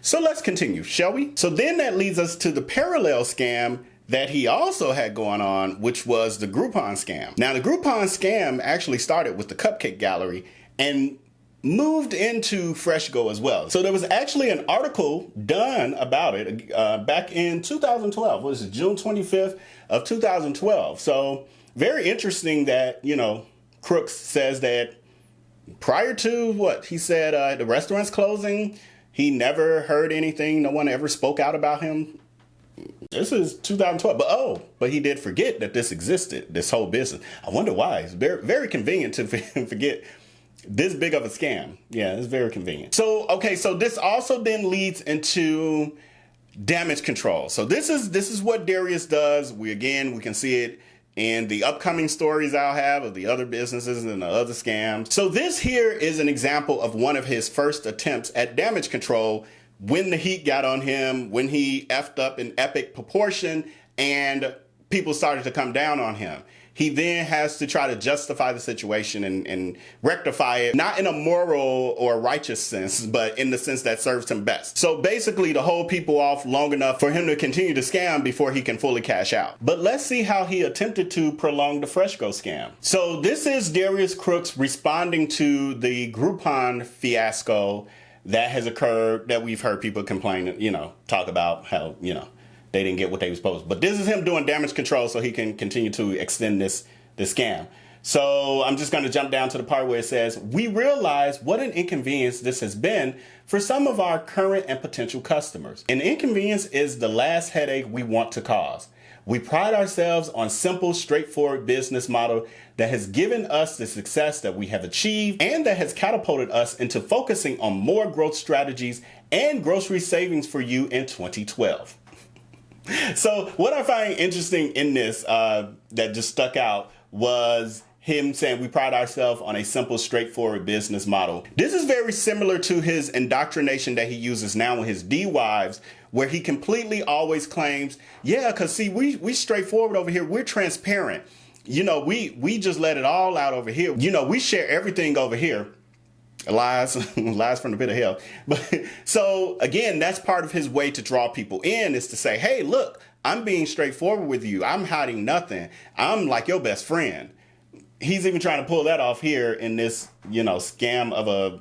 So let's continue, shall we? So then that leads us to the parallel scam that he also had going on, which was the Groupon scam. Now, the Groupon scam actually started with the Cupcake Gallery and moved into FreshGo as well. So there was actually an article done about it back in 2012. What is it, June 25th of 2012. So very interesting that, you know, Crooks says that prior to what he said, the restaurant's closing, he never heard anything. No one ever spoke out about him. This is 2012, but he did forget that this existed, this whole business. I wonder why. It's very, very convenient to forget this big of a scam. Yeah, it's very convenient. So, okay, so this also then leads into damage control. So this is what Darius does. We can see it in the upcoming stories I'll have of the other businesses and the other scams. So this here is an example of one of his first attempts at damage control when the heat got on him, when he effed up in epic proportion and people started to come down on him. He then has to try to justify the situation and rectify it, not in a moral or righteous sense, but in the sense that serves him best. So basically to hold people off long enough for him to continue to scam before he can fully cash out. But let's see how he attempted to prolong the FreshGo scam. So this is Darius Crooks responding to the Groupon fiasco that has occurred, that we've heard people complain, you know, talk about how, you know, they didn't get what they were supposed to. But this is him doing damage control so he can continue to extend this scam. So I'm just going to jump down to the part where it says, we realize what an inconvenience this has been for some of our current and potential customers. An inconvenience is the last headache we want to cause. We pride ourselves on simple, straightforward business model that has given us the success that we have achieved and that has catapulted us into focusing on more growth strategies and grocery savings for you in 2012. So what I find interesting in this that just stuck out was him saying we pride ourselves on a simple, straightforward business model. This is very similar to his indoctrination that he uses now with his D-wives, where he completely always claims, yeah, because see, we straightforward over here. We're transparent. You know, we just let it all out over here. You know, we share everything over here. Lies, lies from the pit of hell. But so again, that's part of his way to draw people in, is to say, hey, look, I'm being straightforward with you. I'm hiding nothing. I'm like your best friend. He's even trying to pull that off here in this, you know, scam of a,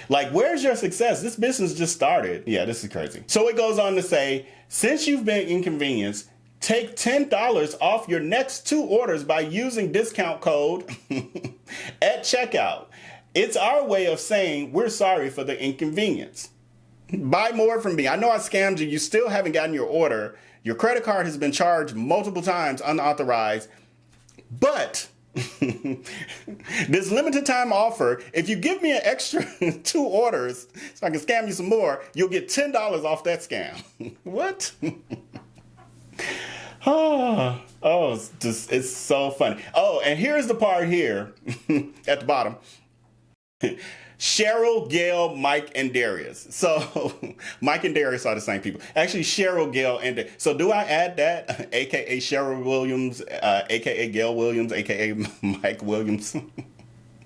like, where's your success? This business just started. Yeah, this is crazy. So it goes on to say, since you've been inconvenienced, take $10 off your next 2 orders by using discount code at checkout. It's our way of saying we're sorry for the inconvenience. Buy more from me. I know I scammed you. You still haven't gotten your order. Your credit card has been charged multiple times unauthorized, but this limited time offer, if you give me an extra 2 orders so I can scam you some more, you'll get $10 off that scam. What? Oh, it's so funny. Oh, and here's the part here at the bottom. Cheryl, Gail, Mike, and Darius. So Mike and Darius are the same people. Actually, Cheryl, Gail, and so do I add that? AKA Cheryl Williams, AKA Gail Williams, AKA Mike Williams.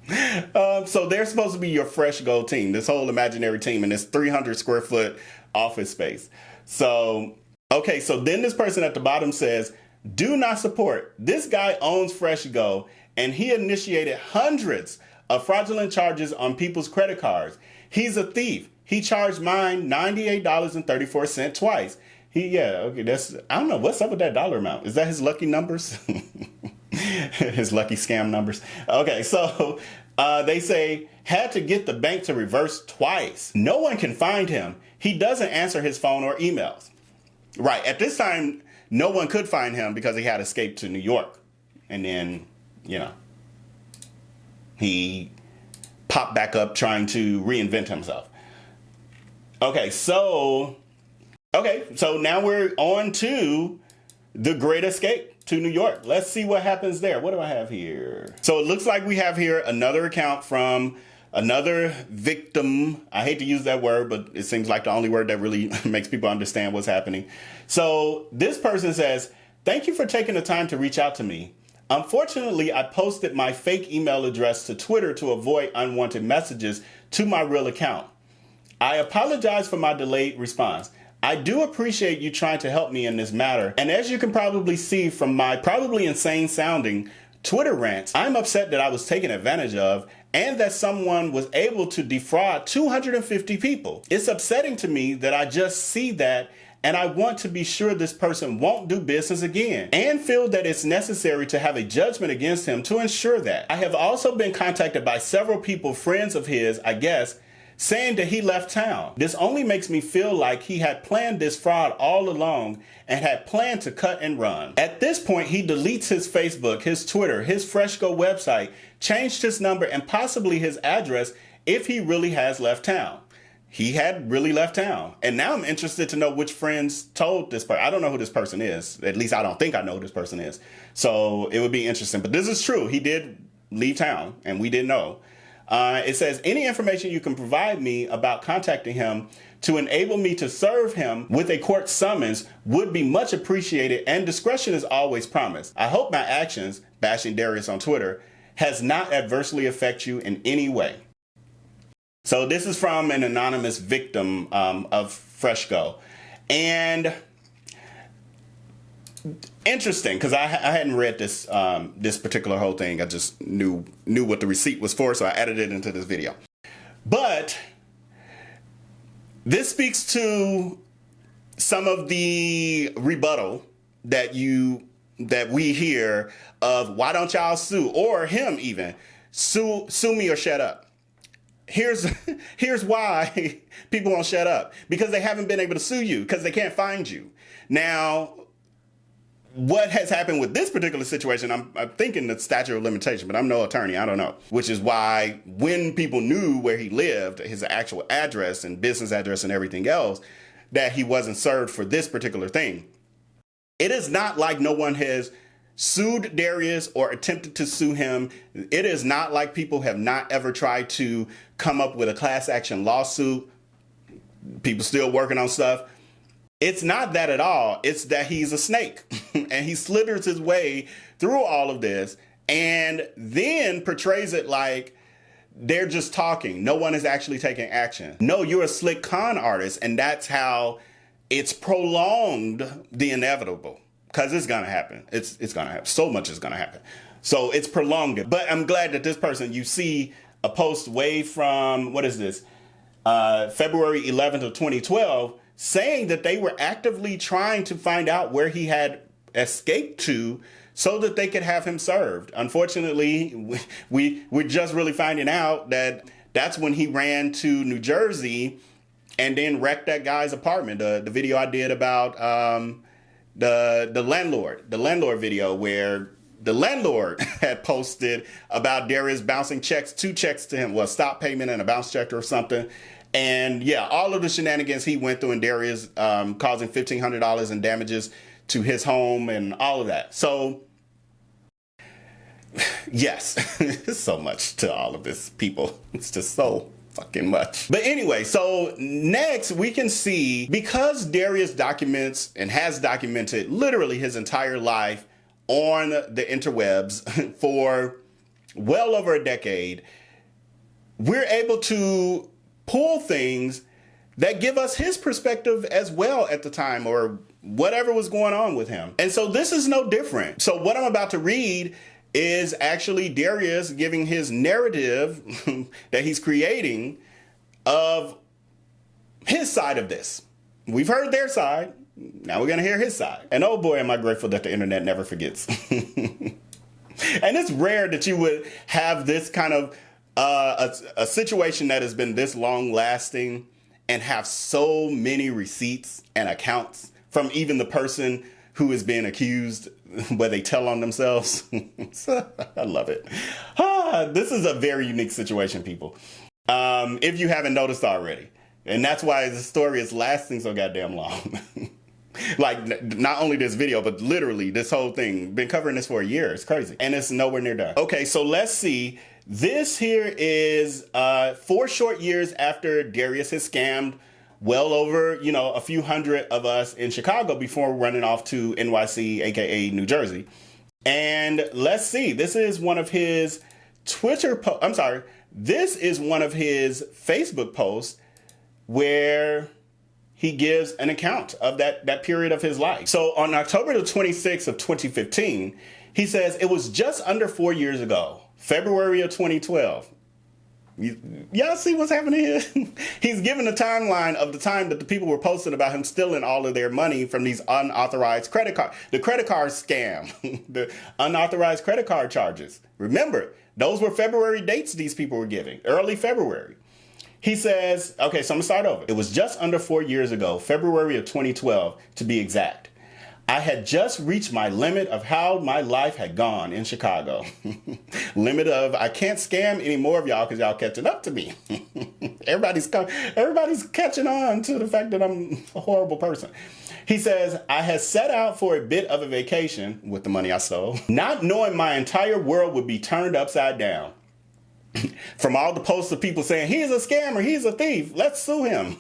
So they're supposed to be your FreshGo team, this whole imaginary team in this 300 square foot office space. So, okay, so then this person at the bottom says, do not support. This guy owns FreshGo and he initiated hundreds of fraudulent charges on people's credit cards. He's a thief. He charged mine $98.34 twice. Okay, I don't know, what's up with that dollar amount? Is that his lucky numbers? His lucky scam numbers. Okay, so they say, had to get the bank to reverse twice. No one can find him. He doesn't answer his phone or emails. Right, at this time, no one could find him because he had escaped to New York. And then, you know, he popped back up trying to reinvent himself. Okay, so now we're on to the Great Escape to New York. Let's see what happens there. What do I have here? So it looks like we have here another account from another victim. I hate to use that word, but it seems like the only word that really makes people understand what's happening. So this person says, thank you for taking the time to reach out to me. Unfortunately, I posted my fake email address to Twitter to avoid unwanted messages to my real account. I apologize for my delayed response. I do appreciate you trying to help me in this matter. And as you can probably see from my probably insane sounding Twitter rants, I'm upset that I was taken advantage of and that someone was able to defraud 250 people. It's upsetting to me that I just see that, and I want to be sure this person won't do business again and feel that it's necessary to have a judgment against him to ensure that. I have also been contacted by several people, friends of his, I guess, saying that he left town. This only makes me feel like he had planned this fraud all along and had planned to cut and run. At this point, he deletes his Facebook, his Twitter, his FreshGo website, changed his number and possibly his address if he really has left town. He had really left town. And now I'm interested to know which friends told this person. I don't know who this person is. At least I don't think I know who this person is. So it would be interesting. But this is true. He did leave town and we didn't know. It says, any information you can provide me about contacting him to enable me to serve him with a court summons would be much appreciated, and discretion is always promised. I hope my actions, bashing Darius on Twitter, has not adversely affected you in any way. So this is from an anonymous victim of FreshGo. And interesting, because I hadn't read this this particular whole thing. I just knew what the receipt was for, so I added it into this video. But this speaks to some of the rebuttal that we hear of, why don't y'all sue, or him even sue me or shut up. Here's why people won't shut up, because they haven't been able to sue you because they can't find you. Now, what has happened with this particular situation, I'm thinking the statute of limitation, but I'm no attorney, I don't know. Which is why when people knew where he lived, his actual address and business address and everything else, that he wasn't served for this particular thing. It is not like no one has sued Darius or attempted to sue him. It is not like people have not ever tried to come up with a class action lawsuit. People still working on stuff. It's not that at all. It's that he's a snake and he slithers his way through all of this and then portrays it like they're just talking. No one is actually taking action. No, you're a slick con artist, and that's how it's prolonged the inevitable, because it's going to happen. It's going to happen. So much is going to happen. So it's prolonged it. But I'm glad that this person, you see a post way from, what is this, February 11th of 2012, saying that they were actively trying to find out where he had escaped to so that they could have him served. Unfortunately, we're just really finding out that that's when he ran to New Jersey and then wrecked that guy's apartment. The video I did about the landlord video, where the landlord had posted about Darius bouncing checks, 2 checks to him, well, stop payment and a bounce check or something. And yeah, all of the shenanigans he went through, and Darius causing $1,500 in damages to his home and all of that. So yes, so much to all of this, people. It's just so fucking much. But anyway, so next we can see, because Darius documents and has documented literally his entire life on the interwebs for well over a decade, we're able to pull things that give us his perspective as well at the time, or whatever was going on with him. And so this is no different. So what I'm about to read is actually Darius giving his narrative that he's creating of his side of this. We've heard their side. Now we're going to hear his side. And oh boy, am I grateful that the internet never forgets. And it's rare that you would have this kind of a situation that has been this long lasting and have so many receipts and accounts from even the person who is being accused, where they tell on themselves. I love it. This is a very unique situation, people. If you haven't noticed already. And that's why the story is lasting so goddamn long. Like, not only this video, but literally this whole thing. Been covering this for a year. It's crazy. And it's nowhere near done. Okay, so let's see. This here is 4 short years after Darius has scammed well over, a few hundred of us in Chicago before running off to NYC, aka New Jersey. And let's see. This is one of his This is one of his Facebook posts where he gives an account of that period of his life. So on October the 26th of 2015, he says, it was just under 4 years ago, February of 2012. Y'all see what's happening here? He's given a timeline of the time that the people were posting about him stealing all of their money from these unauthorized credit card, the credit card scam, the unauthorized credit card charges. Remember, those were February dates these people were giving, early February. He says, okay, so I'm gonna start over. It was just under 4 years ago, February of 2012, to be exact. I had just reached my limit of how my life had gone in Chicago. Limit of, I can't scam any more of y'all because y'all catching up to me. Everybody's catching on to the fact that I'm a horrible person. He says, I had set out for a bit of a vacation with the money I stole, not knowing my entire world would be turned upside down. From all the posts of people saying, he's a scammer, he's a thief, let's sue him.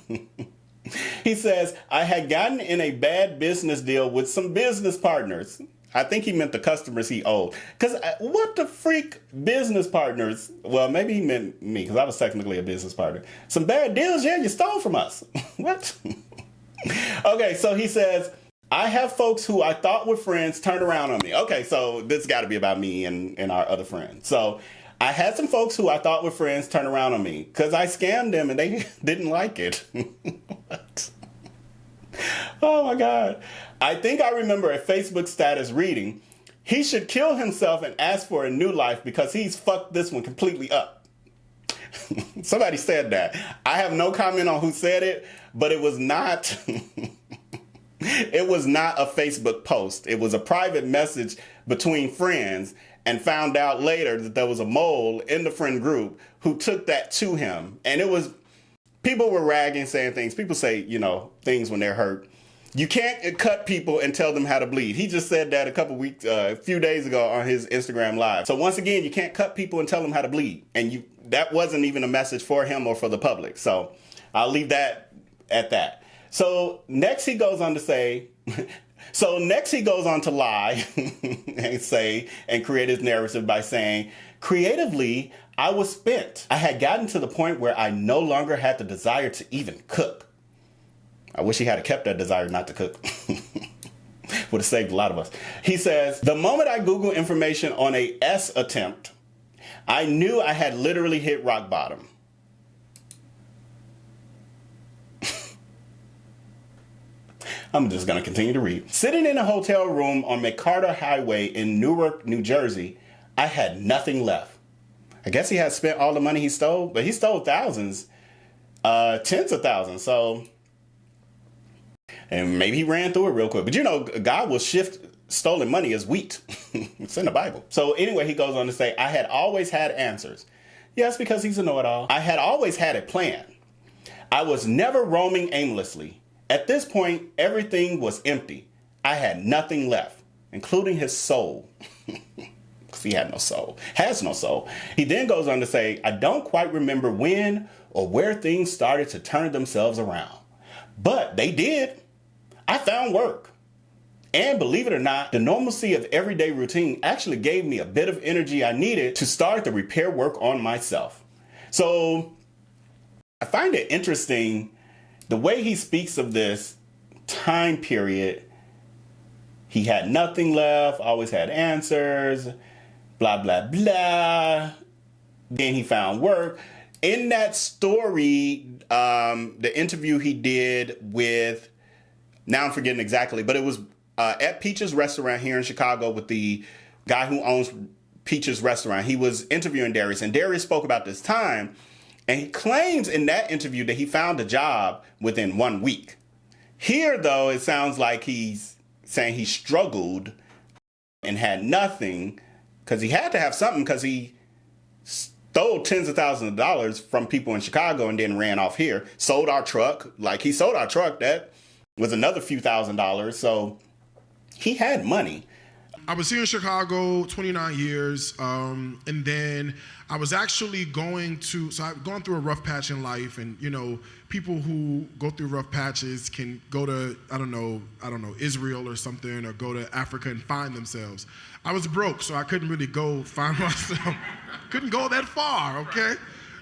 He says, I had gotten in a bad business deal with some business partners. I think he meant the customers he owed. Because what the freak business partners? Well, maybe he meant me because I was technically a business partner. Some bad deals, yeah, you stole from us. What? Okay, so he says, I have folks who I thought were friends turn around on me. Okay, so this got to be about me and our other friends. So I had some folks who I thought were friends turn around on me because I scammed them and they didn't like it. What? Oh my God. I think I remember a Facebook status reading, he should kill himself and ask for a new life because he's fucked this one completely up. Somebody said that. I have no comment on who said it, but it was not, it was not a Facebook post. It was a private message between friends, and found out later that there was a mole in the friend group who took that to him. And it was, people were ragging, saying things. People say, you know, things when they're hurt. You can't cut people and tell them how to bleed. He just said that a few days ago on his Instagram Live. So once again, you can't cut people and tell them how to bleed. And that wasn't even a message for him or for the public. So I'll leave that at that. So next he goes on to say, next he goes on to lie and create his narrative by saying, creatively, I was spent. I had gotten to the point where I no longer had the desire to even cook. I wish he had kept that desire not to cook. Would have saved a lot of us. He says, the moment I Googled information on a S attempt, I knew I had literally hit rock bottom. I'm just going to continue to read. Sitting in a hotel room on McCarter Highway in Newark, New Jersey, I had nothing left. I guess he had spent all the money he stole, but he stole thousands, tens of thousands. So, and maybe he ran through it real quick. But you know, God will shift stolen money as wheat. It's in the Bible. So anyway, he goes on to say, I had always had answers. Yes, because he's a know-it-all. I had always had a plan. I was never roaming aimlessly. At this point, everything was empty. I had nothing left, including his soul. Because he had no soul, has no soul. He then goes on to say, I don't quite remember when or where things started to turn themselves around. But they did. I found work. And believe it or not, the normalcy of everyday routine actually gave me a bit of energy I needed to start the repair work on myself. So I find it interesting the way he speaks of this time period. He had nothing left, always had answers, blah, blah, blah. Then he found work. In that story, the interview he did with, now I'm forgetting exactly, but it was at Peach's Restaurant here in Chicago with the guy who owns Peach's Restaurant. He was interviewing Darius, and Darius spoke about this time. And he claims in that interview that he found a job within 1 week. Here, though, it sounds like he's saying he struggled and had nothing because he had to have something because he stole tens of thousands of dollars from people in Chicago and then ran off here. Sold our truck. Like, he sold our truck. That was another few $1,000s. So he had money. I was here in Chicago 29 years, and then I was actually so I've gone through a rough patch in life, and you know, people who go through rough patches can go to, I don't know, Israel or something, or go to Africa and find themselves. I was broke, so I couldn't really go find myself. Couldn't go that far, okay?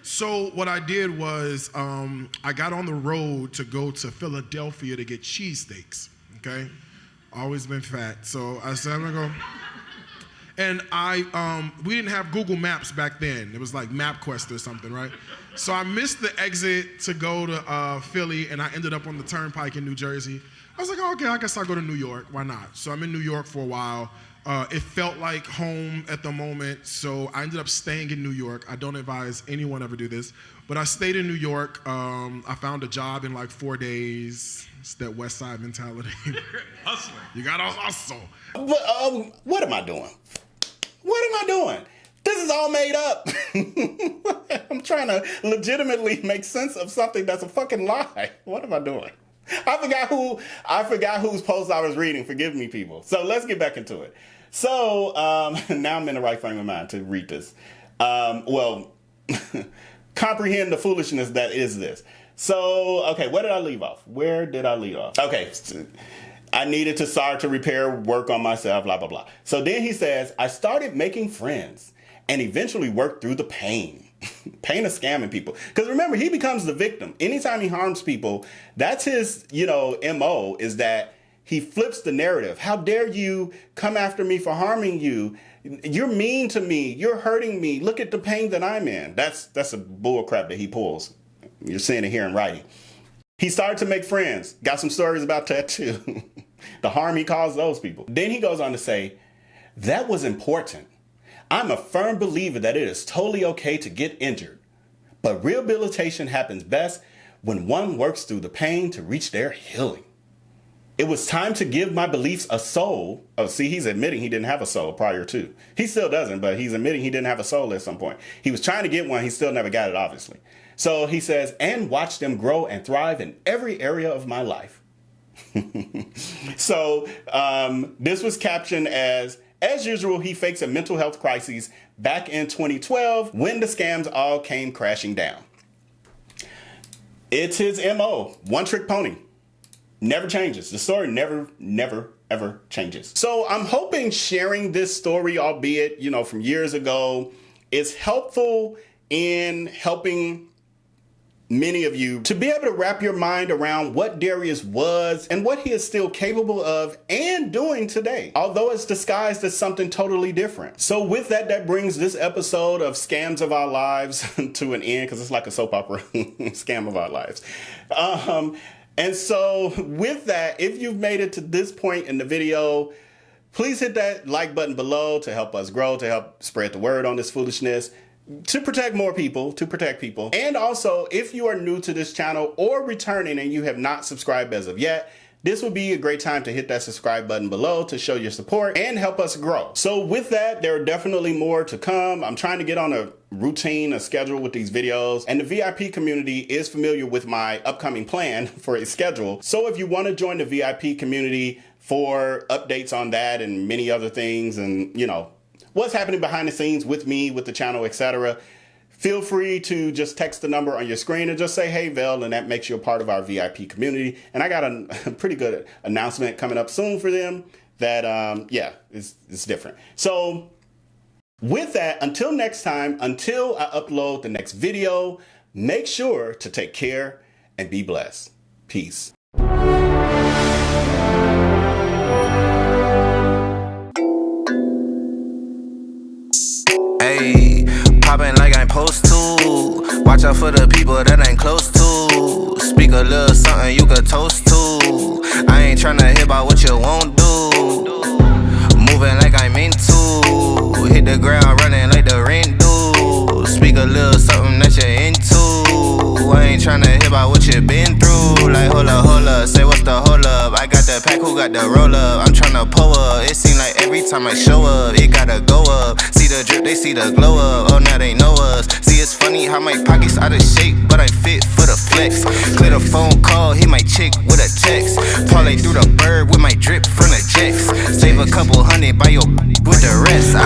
So what I did was I got on the road to go to Philadelphia to get cheesesteaks, okay? Always been fat. So I said, I'm gonna go. And we didn't have Google Maps back then. It was like MapQuest or something, right? So I missed the exit to go to Philly, and I ended up on the turnpike in New Jersey. I was like, oh, okay, I guess I'll go to New York. Why not? So I'm in New York for a while. It felt like home at the moment, so I ended up staying in New York. I don't advise anyone ever do this, but I stayed in New York. I found a job in like 4 days. It's that West Side mentality. Hustling. You gotta hustle. But, what am I doing? What am I doing? This is all made up. I'm trying to legitimately make sense of something that's a fucking lie. What am I doing? I forgot whose post I was reading. Forgive me, people. So let's get back into it. So now I'm in the right frame of mind to read this. Comprehend the foolishness that is this. So, okay, where did I leave off? Okay, I needed to start to repair, work on myself, blah, blah, blah. So then he says, I started making friends and eventually worked through the pain. Pain of scamming people. Because remember, he becomes the victim. Anytime he harms people, that's his, MO, is that he flips the narrative. How dare you come after me for harming you? You're mean to me. You're hurting me. Look at the pain that I'm in. That's a bull crap that he pulls. You're seeing it here in writing. He started to make friends. Got some stories about that too. The harm he caused those people. Then he goes on to say, that was important. I'm a firm believer that it is totally okay to get injured, but rehabilitation happens best when one works through the pain to reach their healing. It was time to give my beliefs a soul. Oh, see, he's admitting he didn't have a soul prior to. He still doesn't, but he's admitting he didn't have a soul at some point. He was trying to get one. He still never got it, obviously. So he says, and watch them grow and thrive in every area of my life. So this was captioned as usual, he fakes a mental health crisis back in 2012 when the scams all came crashing down. It's his MO, one trick pony. Never changes. The story never, ever changes. So I'm hoping sharing this story, albeit, from years ago, is helpful in helping many of you to be able to wrap your mind around what Darius was and what he is still capable of and doing today, although it's disguised as something totally different. So with that, that brings this episode of Scams of Our Lives to an end, because it's like a soap opera, Scam of Our Lives. And so with that, if you've made it to this point in the video, please hit that like button below to help us grow, to help spread the word on this foolishness, to protect more people, to protect people. And also, if you are new to this channel or returning and you have not subscribed as of yet, this would be a great time to hit that subscribe button below to show your support and help us grow. So with that, there are definitely more to come. I'm trying to get on a routine, a schedule with these videos, and the VIP community is familiar with my upcoming plan for a schedule. So if you want to join the VIP community for updates on that and many other things, and what's happening behind the scenes with me, with the channel, etc., feel free to just text the number on your screen and just say, hey, Vell, and that makes you a part of our VIP community. And I got a pretty good announcement coming up soon for them that, it's different. So with that, until next time, until I upload the next video, make sure to take care and be blessed. Peace. Ayy, poppin' like I'm supposed to. Watch out for the people that ain't close to. Speak a little something you could toast to. I ain't tryna hear about what you won't do. Moving like I'm into. Hit the ground running like the rain do. Speak a little something that you're into. I ain't tryna hear about what you been through. Like hold up, say what's the hold up. I got the pack, who got the roll up? I'm tryna pull up. It seem like every time I show up, it gotta go up. See the drip, they see the glow up. Oh, now they know us. See, it's funny how my pockets out of shape, but I'm fit for the flex. Clear the phone call, hit my chick with a text. Parlay through the bird with my drip from the jets. Save a couple hundred by your with the rest.